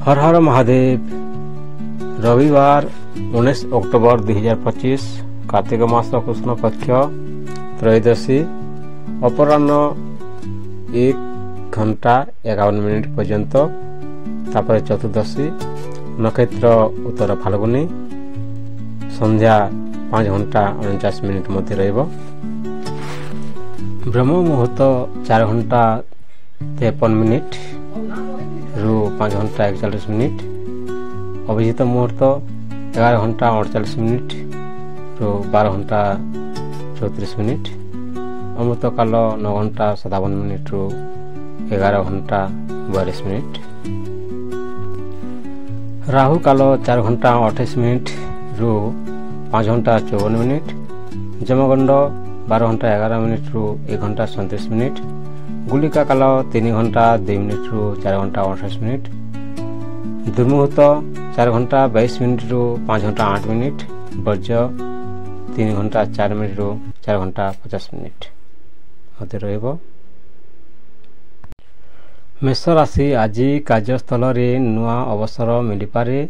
हर हर महादेव। रविवार 19 अक्टोबर 2025 कार्तिक मास कृष्ण पक्ष त्रयोदशी अपराह्न 1:51 पर्यंत तापर चतुर्दशी नक्षत्र उत्तर फाल्गुनी संध्या 5:49 मध्य रहिब। ब्रह्म मुहूर्त 4:53 रु 5:41 अभिजित मुहूर्त 11:48 रु 12:34 अमृत काल 9:57 रु 11:42 राहु काल 4:28 रु 5:54 जमगंड 12:11 रु 1:37 गुलिका काल 3:02 रु 4:28 दुर्मुहूर्त 4:22 रु 5:08 वर्ज्य 3:04 रु 4:50 मध्य रहिब। मेष राशि आज कार्यस्थल नुआ अवसर मिलपारे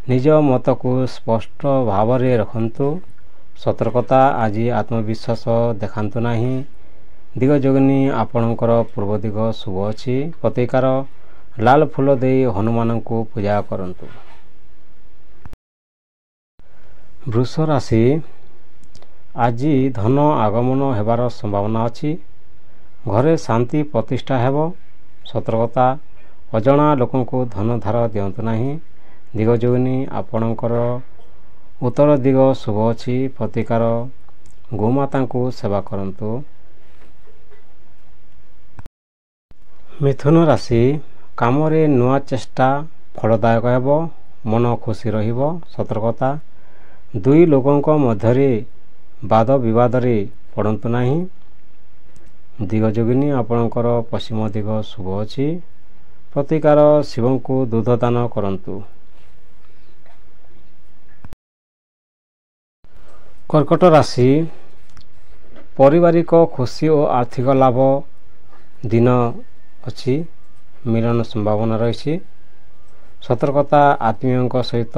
निज मत को स्पष्ट भाव में रखंतु। सतर्कता आज आत्मविश्वास देखांतु नहीं। दिगजोगिनी आपणकर पूर्व दिग शुभ अच्छी प्रतिकार लाल फूल दे हनुमान को पूजा करंतु। वृष राशि आज धन आगमन हेबार संभावना अच्छी। घरे शांति प्रतिष्ठा हेब। सतर्कता अजणा लोकों को धन धार दिंतु नहीं। दिगजोगिनी आपणकर उत्तर दिग शुभ अच्छी प्रतिकार गोमाता को सेवा करंतु। मिथुन राशि काम रे नुआ चेष्टा फलदायक हेब। मन खुशी रहिब। सतर्कता दुई लोकों मध्य वाद विवाद रे पड़ंतु नहीं। दिगजोगिनी आपणकर पश्चिम दिग शुभ अच्छी प्रतिकार शिव को दूध दान करंतु। कर्कट राशि पारिवारिक खुशी और आर्थिक लाभ दिन अच्छी मिलन संभावना रही। सतर्कता आत्मीयों सहित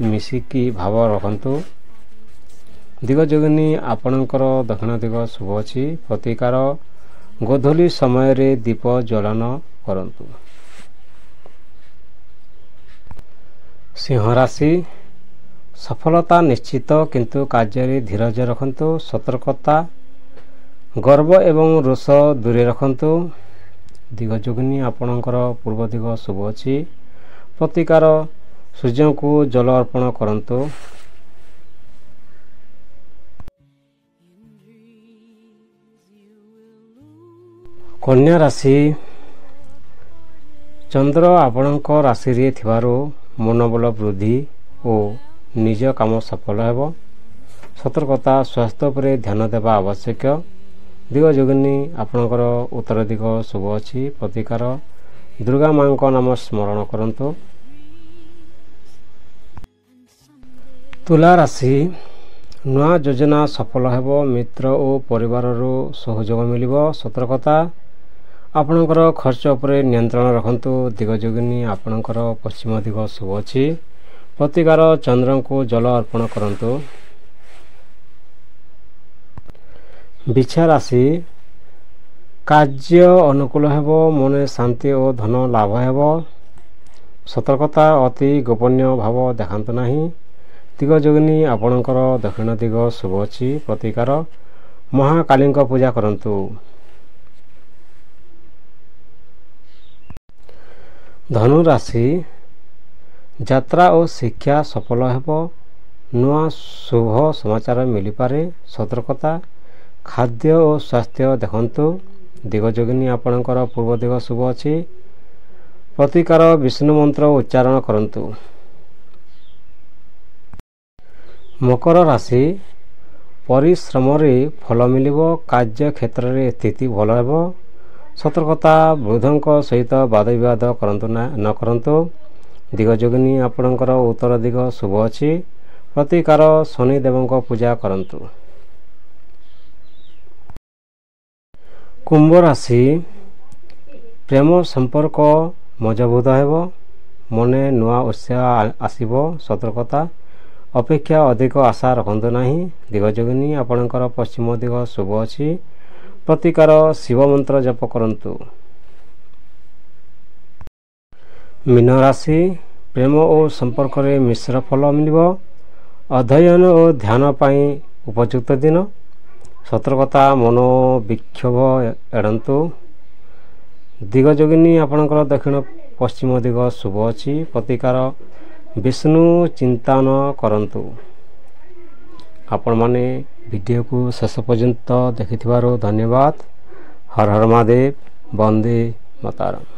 मिसिकी भाव रखंतु। दिगजोगिनी आपणकर दक्षिण दिग शुभ अच्छी प्रतिकार गोधूली समय रे दीप ज्वलन करंतु। सिंह राशि सफलता निश्चित किंतु कार्य धीरज रखंतु। सतर्कता गर्व एवं रोष दूरे रखंतु। दिगजोगिनी आपणकर पूर्व दिग शुभ अच्छी प्रतिकार सूर्य को जल अर्पण करंतु। कन्या राशि चंद्र आपणक राशि रे थिबारो मनोबल वृद्धि और निज काम सफल हेब। सतर्कता स्वास्थ्य पर ध्यान देवा आवश्यक। दिगजोगिनी आपणकर उत्तर दिग शुभ अच्छी प्रतिकार दुर्गा माँ को नाम स्मरण करंतु। तुला राशि नुआ योजना सफल हेब। मित्र और परिवार सहयोग मिलिब। सतर्कता आपणकर खर्च उपर नियंत्रण रखंतु। दिगजोगिनी आपणकर पश्चिम दिग शुभ अच्छी प्रतिकार चंद्र को जल अर्पण करंतु। बिछा राशि कार्य अनुकूल हेब। मन शांति और धन लाभ हेब। सतर्कता अति गोपनीय भाव देखांतु नहीं। दिगजोगिनी आपणकर दक्षिण दिग शुभ अच्छी प्रतिकार महाकाली पूजा करंतु। धनु राशि यात्रा और शिक्षा सफल हेब। नुआ शुभ समाचार मिलिपारे। सतर्कता खाद्य और स्वास्थ्य देखंतु। दिगजोगिनी आपणकर पूर्व दिग शुभ अच्छी प्रतिकार विष्णु मंत्र उच्चारण करंतु। मकर राशि परिश्रम रे फल मिलिब। कार्य क्षेत्र रे स्थिति भल हेब। सतर्कता वृद्धों सहित वाद विवाद करंतु न करंतु। दिगजोगिनी आपणकर उत्तर दिग शुभ अच्छी प्रतिकार शनिदेव पूजा करंतु। कुंभ राशि प्रेम संपर्क ମଜବୁତ ହେବ, ମନେ ନୂଆ ଉତ୍ସାହ ଆସିବ। ସତର୍କତା ଅପେକ୍ଷା ଅଧିକ ଆଶା ରଖନ୍ତୁ ନାହିଁ। ଦିଗଯୋଗିନୀ ଆପଣଙ୍କର ପଶ୍ଚିମ ଦିଗ ଶୁଭ ଅଛି। ପ୍ରତିକାର ଶିବ ମନ୍ତ୍ର ଜପ କରନ୍ତୁ। ମୀନ ରାଶି ପ୍ରେମ ଓ ସମ୍ପର୍କରେ ମିଶ୍ର ଫଳ ମିଳିବ। ଅଧ୍ୟୟନ ଓ ଧ୍ୟାନ ପାଇଁ ଉପଯୁକ୍ତ ଦିନ। ସତର୍କତା ମନୋବିକ୍ଷୋଭ ଏଡ଼ନ୍ତୁ। ଦିଗଯୋଗିନୀ ଆପଣଙ୍କର ଦକ୍ଷିଣ ପଶ୍ଚିମ ଦିଗ ଶୁଭ ଅଛି। ପ୍ରତିକାର ବିଷ୍ଣୁ ଚିନ୍ତନ କରନ୍ତୁ। ଆପଣମାନେ ଭିଡ଼ିଓକୁ ଶେଷ ପର୍ଯ୍ୟନ୍ତ ଦେଖିଥିବାରୁ ଧନ୍ୟବାଦ। ହର ହର ମହାଦେବ। ବନ୍ଦେ ମାତରମ୍।